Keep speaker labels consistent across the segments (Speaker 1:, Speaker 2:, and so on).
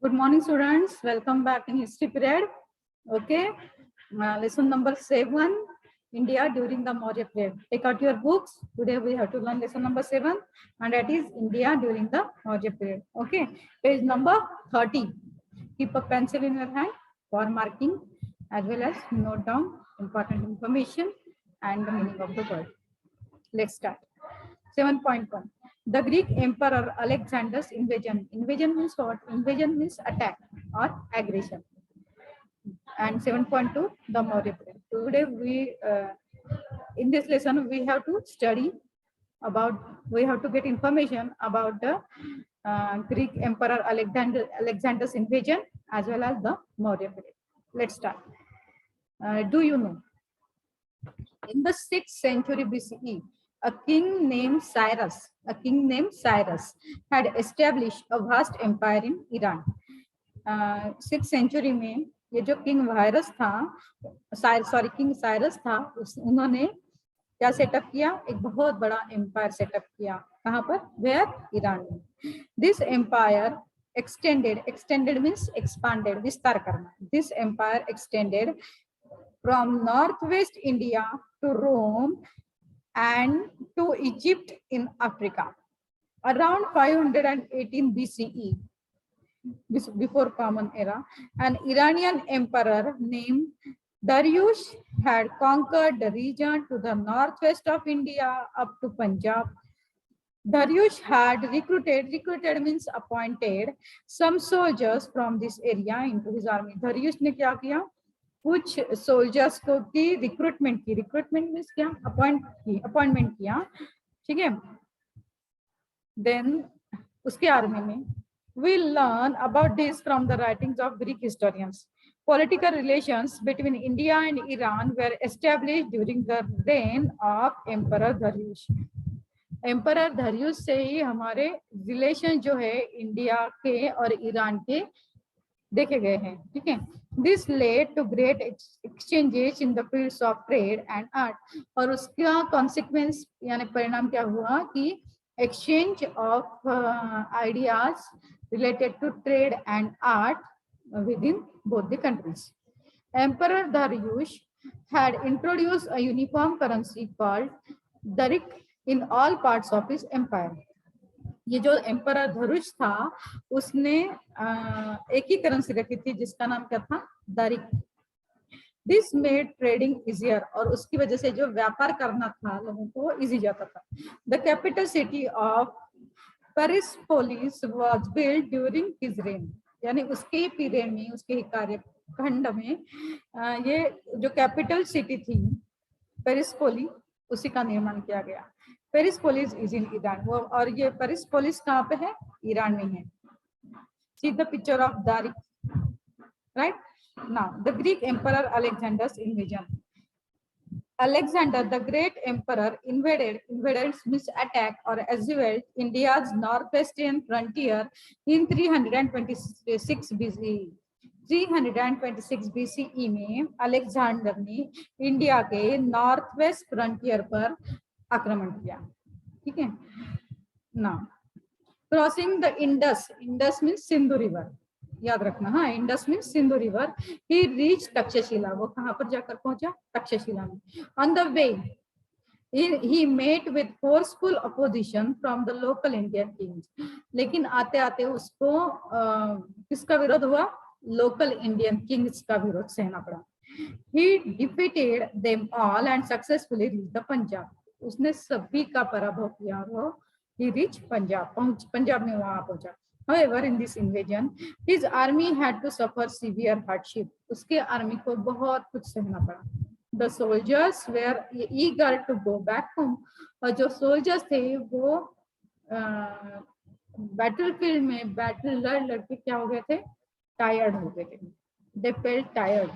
Speaker 1: Good morning, students. Welcome back in history period. Okay, lesson number 7, India during the Maurya period. Take out your books. Today we have to learn lesson number 7, and that is India during the Maurya period. Okay, page number 30. Keep a pencil in your hand for marking as well as note down important information and the meaning of the word. Let's start. 7.1. The Greek Emperor Alexander's invasion. Invasion means what? Invasion means attack or aggression. And 7.2. The Maurya period. Today in this lesson we have to study about, we have to get information about the Greek Emperor Alexander's invasion as well as the Maurya period. Let's start. Do you know? In the 6th century BCE, a king named Cyrus had established a vast empire in Iran. 6th century में ये जो king virus था, king Cyrus था, उन्होंने क्या setup किया? एक बहुत बड़ा एम्पायर सेटअप किया. कहाँ पर? वेयर? ईरान में. This empire extended means expanded, विस्तार करना. This empire extended from northwest India to Rome and to Egypt in Africa. Around 518 BCE, before Common Era, an Iranian emperor named Darius had conquered the region to the northwest of India up to Punjab. Darius had recruited means appointed some soldiers from this area into his army. Darius ने क्या किया? कुछ soldiers को की recruitment means क्या? Appointment किया. ठीक है. देन उसके आर्मी में we learn about this from the writings of Greek historians. Political relations between India and Iran were established during the reign of Emperor Darius. Emperor Darius से ही हमारे relation जो है इंडिया के और ईरान के देखे गए हैं. ठीक है. This led to great exchanges in the fields of trade and art. और उसका कॉन्सिक्वेंस यानी परिणाम क्या हुआ कि exchange of ideas related to trade and art within both the countries. Emperor Darius had introduced a uniform currency called darik in all parts of his empire. ये जो emperor धरुष था उसने एक ही करेंसी रखी थी जिसका नाम क्या था? Daric. This made trading easier. और उसकी वजह से जो व्यापार करना था लोगों को इजी जाता था. The capital city of Persepolis was built during his reign. यानी उसके पीरियड में, उसके कार्यखंड में ये जो कैपिटल सिटी थी पेरिस्पोली, उसी का निर्माण किया गया. पेरिस्पोलिस इज इन ईरान. वो और ये पेरिस्पोलिस कहाँ पे है? ईरान में है. See the picture of Darik, right? Now the Greek Emperor Alexander's invasion. Alexander the Great Emperor invaded means attack or assaulted India's northwestern frontier in 326 BCE. 326 BCE में Alexander ने इंडिया के नॉर्थ वेस्ट फ्रंटियर पर आक्रमण किया. ठीक है. Now crossing the Indus means Sindhu river. याद रखना. हाँ, इंडस मीन्स सिंधु रिवर. ही रीच तक्षशिला. वो कहाँ पर जाकर पहुंचा? तक्षशिला में. On the way he met with forceful opposition from the local Indian kings. लेकिन आते आते उसको किसका विरोध हुआ? लोकल इंडियन किंग्स का विरोध सहना पड़ा. He defeated them all and successfully reached the Punjab. उसने सभी का पराभव किया. वो he reached पंजाब में वहां पहुंचा. However, in this invasion, his army had to suffer severe hardship. उसके आर्मी को बहुत कुछ सहना पड़ा. The soldiers were eager to go back home. और जो सोल्जर्स थे वो बैटलफील्ड में बैटल लड़ के क्या हो गए थे? टायर्ड हो गए थे. They felt tired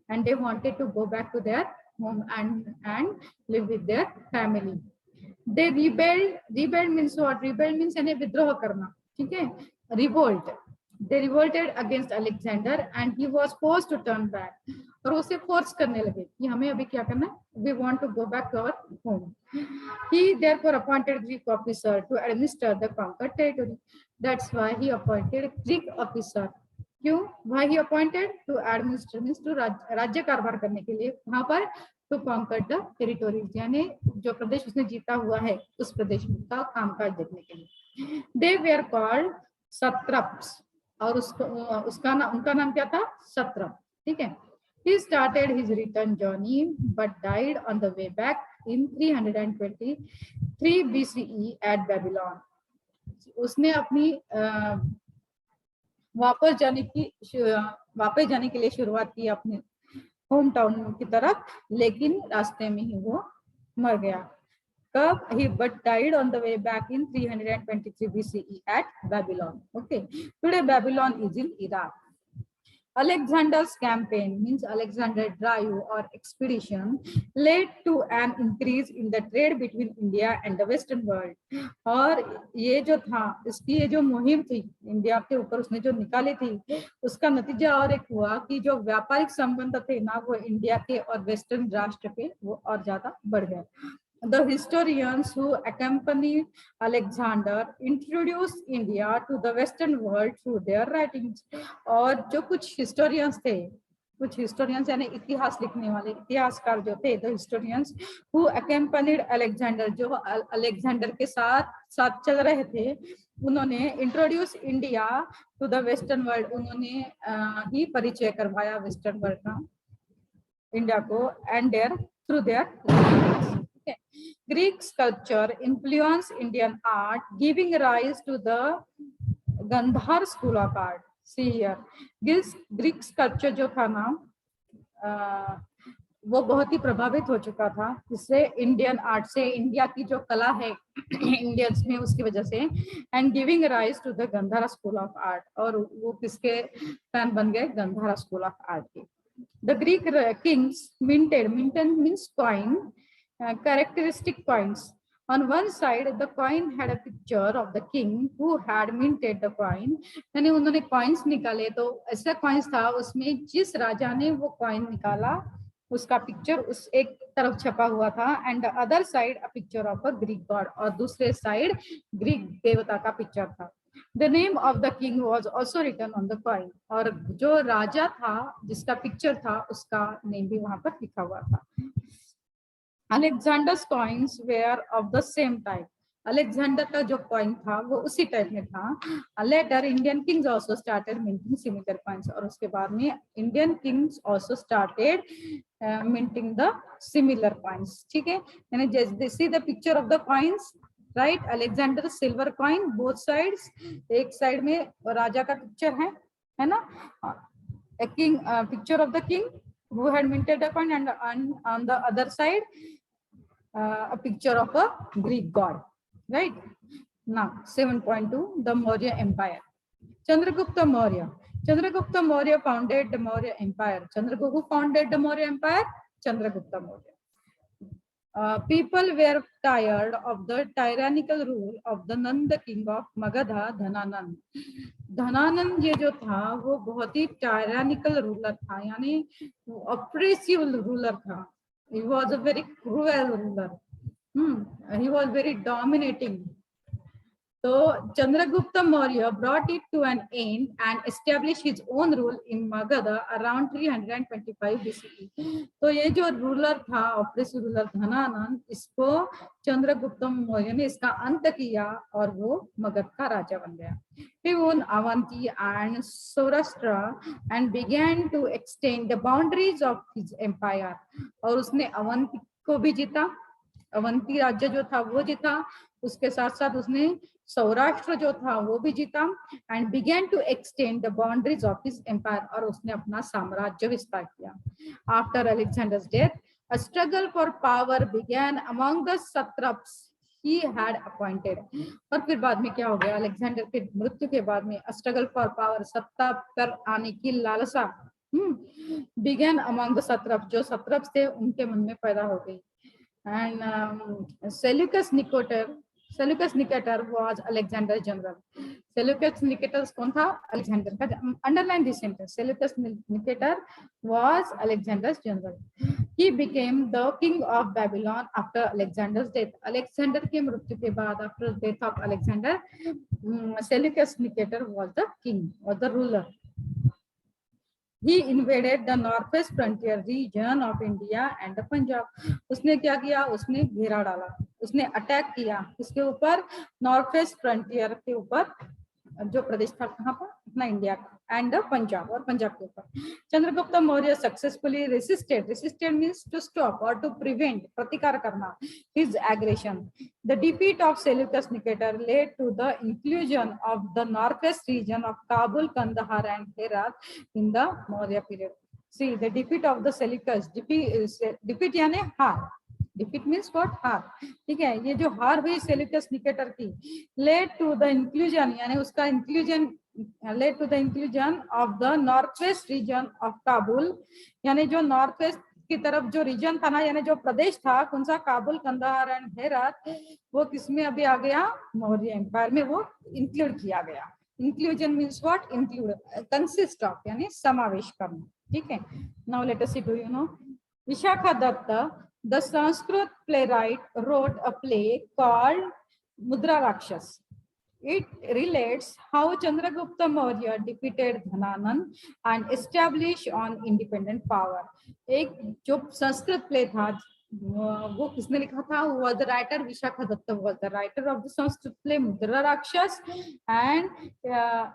Speaker 1: and they wanted to go back to their home and live with their family. They rebelled. Rebelled means what? Rebelled means यानी विद्रोह करना. ठीक है. Revolt. They revolted against Alexander and he was forced to turn back. और उसे force करने लगे कि हमें अभी क्या करना है, we want to go back to our home. He therefore appointed Greek officer to administer the conquered territory. That's why he appointed Greek officer. क्यों? Why he appointed to administer means to राज्य कारभार करने के लिए वहां पर to conquer the territories यानी जो प्रदेश उसने जीता हुआ है उस प्रदेश का कामकाज देखने के लिए. They were called satraps और उसका नाम उनका नाम क्या था? सत्रप. ठीक है. He started his return journey but died on the way back in 323 BCE at Babylon. उसने अपनी वापस जाने के लिए शुरुआत की अपने होम टाउन की तरफ, लेकिन रास्ते में ही वो मर गया. कब? He but died on the way back in 323 BCE at Babylon. Okay. Today Babylon is in Iraq. Alexander's campaign means Alexander drive or expedition led to an increase in the trade between India and the Western world. और ये जो था इसकी ये जो मुहिम थी India के ऊपर उसने जो निकाली थी उसका नतीजा और एक हुआ कि जो व्यापारिक संबंध थे ना वो इंडिया के और वेस्टर्न राष्ट्र के वो और ज्यादा बढ़ गए. The historians who accompanied Alexander introduced India to the Western world through their writings. और जो कुछ historians थे, कुछ historians यानी इतिहास लिखने वाले इतिहासकार जो थे, the historians who accompanied Alexander, जो अलेक्जेंडर के साथ चल रहे थे, उन्होंने introduce India to the Western world, उन्होंने ही परिचय करवाया वेस्टर्न वर्ल्ड का इंडिया को and through their Greek sculpture influenced Indian art, giving rise to the Gandhar school of art. See here, Greek sculpture जो था ना वो बहुत ही प्रभावित हो चुका था जिससे इंडियन आर्ट से इंडिया की जो कला है इंडियंस में उसकी वजह से and giving rise to the Gandhara school of art. और वो किसके फैन बन गए? गंधारा स्कूल ऑफ आर्ट के. The Greek kings minted means coin. Characteristic coins. On one side, the coin had a picture of the king who had minted the coin. यानी उन्होंने coins निकाले तो ऐसा coins था उसमें जिस राजा ने वो coin निकाला उसका picture उस एक तरफ छपा हुआ था and the other side a picture of a Greek god और दूसरे side Greek देवता का picture था. The name of the king was also written on the coin और जो राजा था जिसका picture था उसका name भी वहां पर लिखा हुआ था. Alexander's coins were of the same type. Alexander का जो coin था वो उसी टाइप में था. Later Indian kings also started minting similar coins और उसके बाद में Indian kings also started minting the similar coins. ठीक है, यानी जैसे see the picture of the coins, right? Alexander's silver coin, both sides. एक side में राजा का picture है ना? A king, picture of the king who had minted the coin and on the other side a picture of a Greek god, right? Now 7.2, the Maurya Empire. Chandragupta Maurya founded the Maurya Empire. Who founded the Maurya Empire? Chandragupta Maurya. People were tired of the tyrannical rule of the Nanda king of Magadha, Dhananand. Dhanananda ये जो था वो बहुत ही टायरानिकल ruler था यानी oppressive ruler था. He was a very cruel ruler. He was very dominating. So Chandragupta Maurya brought it to an end and established his own rule in Magadha around 325 BCE. तो ये जो रूलर था oppressive ruler Dhanananda इसको चंद्रगुप्त मौर्य ने इसका अंत किया और वो मगध का राजा बन गया. He won Avanti and Saurashtra and began to extend the boundaries of his empire. और उसने अवंती को भी जीता, अवंती राज्य जो था वो जीता, उसके साथ साथ उसने सौराष्ट्र जो था वो भी जीता and began to extend the boundaries of his empire और उसने अपना साम्राज्य विस्तार किया. After Alexander's death, a struggle for power began among the satraps he had appointed. और फिर बाद में क्या हो गया? अलेक्जेंडर के मृत्यु के बाद में struggle for power, सत्ता पर आने की लालसा began among the satraps, जो satraps थे उनके मन में पैदा हो गई. And Seleucus Nicator was Alexander's general. Seleucus Nicator कौन था? अलेक्जेंडर का। Underline this sentence, Seleucus Nicator was Alexander's general. He became the king of Babylon after Alexander's death. Alexander की मृत्यु के बाद, after death of Alexander, Seleucus Nicator was the king or the ruler. He invaded the northwest frontier region of India and Punjab. उसने क्या किया? उसने घेरा डाला, उसने अटैक किया इसके ऊपर, नॉर्थ वेस्ट फ्रंटियर के ऊपर जो प्रदेश था कहाँ पर? अपना इंडिया का, एंड पंजाब, और पंजाब के ऊपर। Chandragupta Maurya successfully resisted, resisted means to stop और टू प्रिवेंट, प्रतिकार करना, his aggression. The defeat of Seleucus Nicator led to the inclusion of the north west region of Kabul, Kandahar and Herat in the Maurya period. See the defeat of the Seleucus, defeat यानी हार, defeat means what? हार, ठीक है। ये जो हार हुई Seleucus Nicator की, लेड टू द इंक्लूजन, यानी उसका inclusion, led to the inclusion of the north west region of Kabul, यानी जो नॉर्थ वेस्ट की तरफ जो रीजन था ना, यानी जो प्रदेश था, कौन सा? काबुल, कंदहार एंड हेरात, वो किसमें अभी आ गया? मौर्य एम्पायर में वो इंक्लूड किया गया। Inclusion means what? Include, consist of, यानी समावेश करना, ठीक है। Now let us see, do you know Vishakha Datta, the Sanskrit playwright, wrote a play called Mudra Rakshas. It relates how Chandragupta Maurya defeated Dhananan and established on independent power. एक जो Sanskrit play था, वो किसने लिखा था? was the writer Vishakha Dutta was the writer of the Sanskrit play Mudra Rakshas, and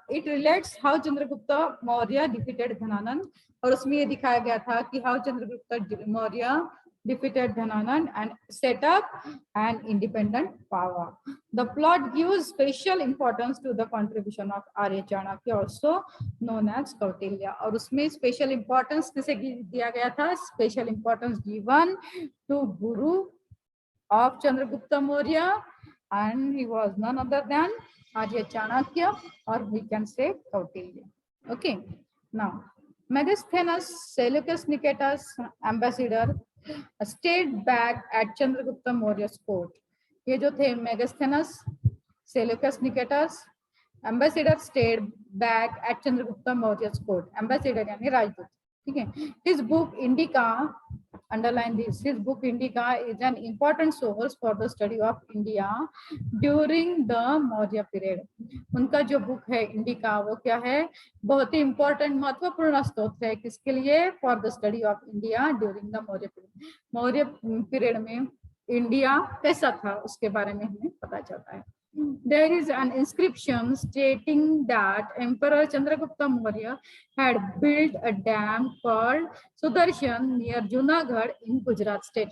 Speaker 1: it relates how Chandragupta Maurya defeated Dhananan. और उसमें ये दिखाया गया था कि how Chandragupta Maurya defeated Dhananan and set up an independent power. The plot gives special importance to the contribution of Arya Chanakya, also known as Kautilya. और उसमें special importance किसे दिया गया था? Special importance given to Guru of Chandragupta Maurya, and he was none other than Arya Chanakya, or we can say Kautilya. Okay, now Megasthenes, Seleucus Nicetas' ambassador, stayed back at Chandragupta Maurya's court. ये जो थे Megasthenes, Seleucus Nicator, ambassador stayed back at Chandragupta Maurya's court. Ambassador यानी राजदूत, ठीक है। His book Indica, underline this, his book Indica is an important source for the study of India during the Maurya period. उनका जो book है indica, वो क्या है? बहुत ही इंपॉर्टेंट, महत्वपूर्ण स्रोत है किसके लिए? For the study of India during the Maurya period. Maurya period में इंडिया कैसा था उसके बारे में हमें पता चलता है। There is an inscription stating that Emperor Chandragupta Maurya had built a dam called Sudarshan near Junagadh in Gujarat state.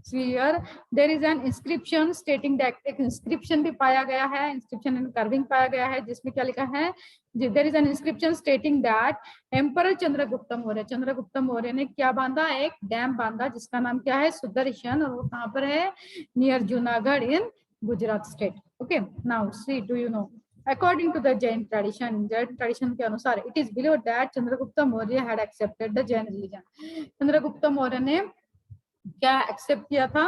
Speaker 1: So here there is an inscription stating that, एक inscription भी पाया गया है, inscription and carving पाया गया है, जिसमें क्या लिखा है? There is an inscription stating that Emperor Chandragupta Maurya, Chandragupta Maurya ने क्या बांधा? एक डैम बांधा जिसका नाम क्या है? सुदर्शन, और वो कहाँ पर है? Near Junagadh in Gujarat state. Okay, now see, do you know? According to the Jain tradition के अनुसार, it is believed that Chandragupta Maurya had accepted the Jain religion. Chandragupta Maurya ने क्या एक्सेप्ट किया था?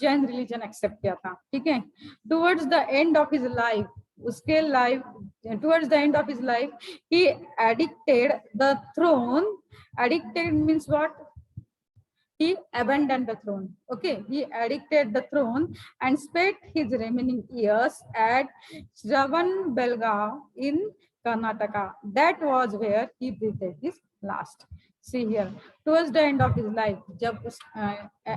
Speaker 1: जैन रिलीजन एक्सेप्ट किया था, ठीक है। Towards the end of his life, उसके life, towards the end of his life, he addicted the throne. Addicted means what? He abandoned the throne. Okay, he addicted the throne and spent his remaining years at Shravanbelgaon in Karnataka. That was where he breathed his last. See here, towards the end of his life, जब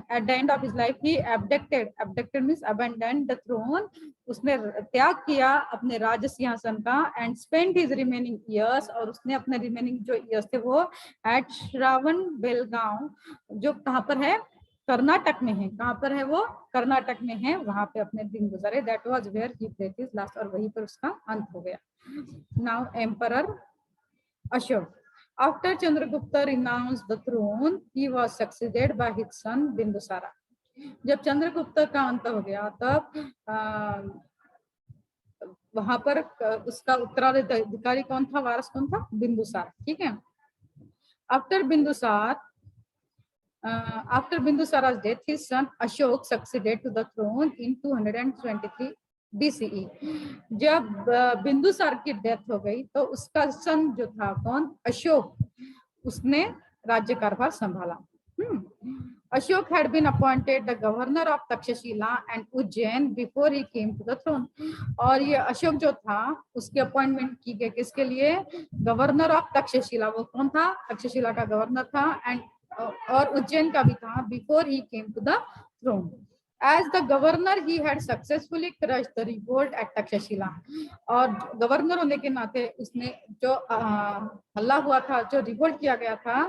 Speaker 1: at the end of his life, he abdicated means abandoned the throne. उसने त्याग किया अपने राज सिंहासन का, and spent his remaining years, और उसने अपने remaining जो years थे वो at Shravanbelgaon, जो कहाँ पर है? कर्नाटक में है। कहाँ पर है वो? कर्नाटक में है, वहां पे अपने दिन गुजारे। That was where he breathed his last, और वहीं पर उसका अंत हो गया। Now Emperor Ashok, after Chandragupta renounced the throne, he was succeeded by his son Bindusara. जब चंद्रगुप्त का अंत हो गया तब वहां पर उसका उत्तराधिकारी कौन था? वारस कौन था? बिंदुसार, ठीक है। After Bindusara's death, his son Ashok succeeded to the throne in 223 BCE। जब बिंदुसार की डेथ हो गई तो उसका सन जो था कौन, अशोक, उसने राज्य कारभार संभाला। Ashok had been appointed the governor of Takshashila and Ujjain before he came to the throne। और ये अशोक जो था उसकी अपॉइंटमेंट की गई किसके लिए, गवर्नर ऑफ तक्षशिला। वो कौन था, तक्षशिला का गवर्नर था, एंड और उज्जैन का भी था, before he came to the throne। As the governor, he had successfully crushed the revolt at Takshashila। और गवर्नर होने के नाते उसने जो हल्ला हुआ था, जो रिवोल्ट किया गया था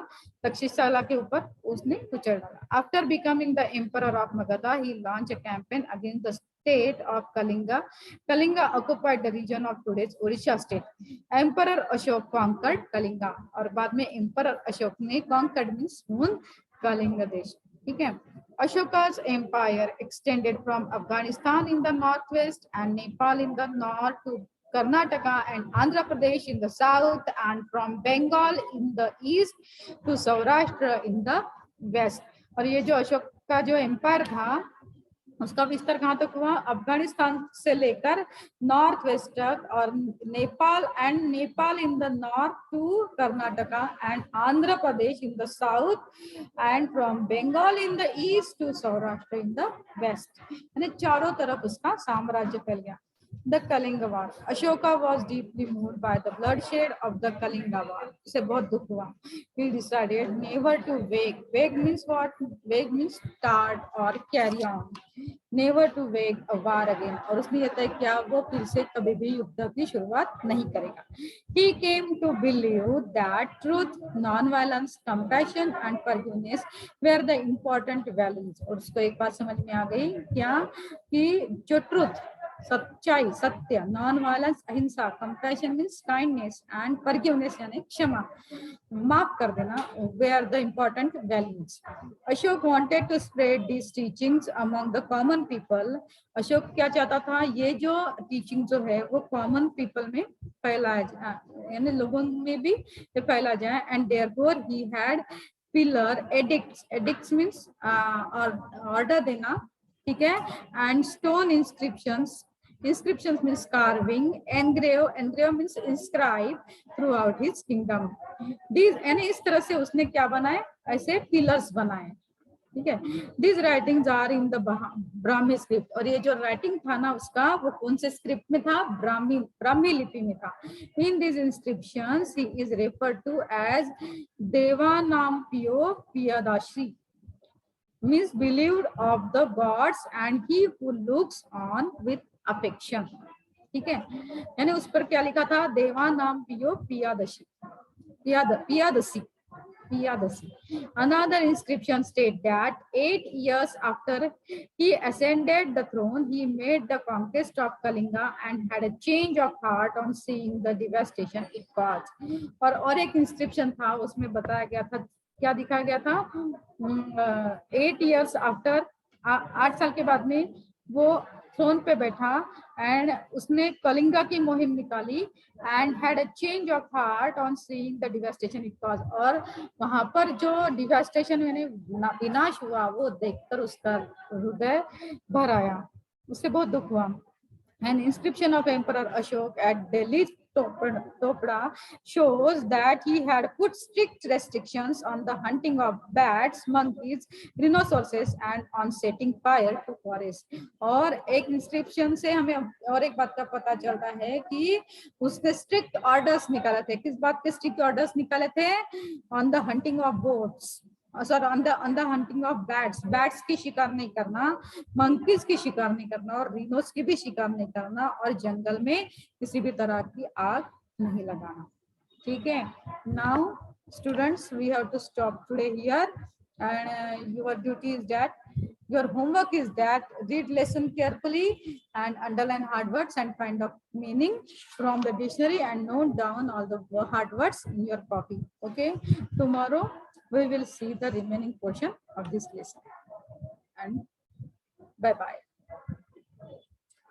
Speaker 1: तक्षशिला के ऊपर, उसने कुचल डाला। After becoming the emperor of Magadha, he launched a campaign against the state of Kalinga। Kalinga occupied the region of today's Odisha state। Emperor Ashok conquered Kalinga। और बाद में Emperor अशोक ने conquered means won कलिंग देश। ठीक है। Ashoka's empire extended from Afghanistan in the northwest and Nepal in the north to Karnataka and Andhra Pradesh in the south, and from Bengal in the east to Saurashtra in the west। और ये जो अशोक का जो empire था उसका विस्तार कहाँ तक हुआ, अफगानिस्तान से लेकर नॉर्थ वेस्ट तक, और Nepal in the north to Karnataka and Andhra Pradesh in the south, and from Bengal in the east to Saurashtra in the west. यानी चारों तरफ उसका साम्राज्य फैल गया। The Kalinga War। Ashoka was deeply moved by the bloodshed of the Kalinga War। उसे बहुत दुख हुआ। He decided never to wage। Wage means what? Wage means start or carry on। Never to wage a war again। और उसने ये तय किया वो फिर से कभी भी युद्ध की शुरुआत नहीं करेगा। He came to believe that truth, non-violence, compassion and forgiveness were the important values। और उसको एक बात समझ में आ गई क्या, कि जो ट्रूथ, सच्चाई, सत्य, नॉन वायलेंस, अहिंसा, compassion means kindness, and forgiveness यानी क्षमा, माफ कर देना, वे are the important values. Ashok wanted to spread these teachings among the common people. Ashok क्या चाहता था, ये जो टीचिंग जो है वो कॉमन पीपल में फैलाया जाए, यानी लोगों में भी फैला जाए। And therefore he had pillar addicts. Addicts means order देना, ठीक है, and stone inscriptions. inscriptions means carving, engrave means inscribe throughout his kingdom। these यानी इस तरह से उसने क्या बनाए, ऐसे पिलर्स बनाए, ठीक है। these writings are in the Brahmi script. और ये जो राइटिंग था ना उसका, वो कौन से स्क्रिप्ट में था, ब्राह्मी लिपि में था। in these inscriptions he is referred to as देवानाम्पियो पियादाश्री, means believed of the gods and he who looks on with affection। ठीक है, यानी उस पर क्या लिखा था, देवा नाम पियो पियादशी, Piyadasi. Another inscription state that 8 years after he ascended the throne, he made the conquest of Kalinga and had a change of heart on seeing the devastation it caused। और एक inscription था, उसमें बताया गया था, क्या दिखाया गया था, 8 years आफ्टर, 8 साल के बाद में वो थ्रोन पे बैठा, एंड उसने कलिंगा की मुहिम निकाली, and had a change of heart on seeing the devastation it cause. और वहां पर जो डिवास्टेशन यानी विनाश हुआ वो देखकर उसका हृदय भर आया, उससे बहुत दुख हुआ। An inscription of Emperor Ashok at Delhi Topda shows that he had put strict restrictions on the hunting of bats, monkeys, rhinoceroses and on setting fire to forests। और एक इंस्क्रिप्शन से हमें और एक बात का पता चलता है कि उसने स्ट्रिक्ट ऑर्डर्स निकाले थे। किस बात के स्ट्रिक्ट ऑर्डर्स निकाले थे, on the hunting of boats, sorry on the hunting of bats. Bats की शिकार नहीं करना, मंकीज की शिकार नहीं करना, और रिनोस की भी शिकार नहीं करना, और जंगल में किसी भी तरह की आग नहीं लगाना। ठीक है। Now students, we have to stop today here, and your duty is that, your homework is that read lesson carefully and underline hard words and find out meaning from the dictionary and note down all the hard words in your copy। Okay, tomorrow we will see the remaining portion of this lesson, and bye bye।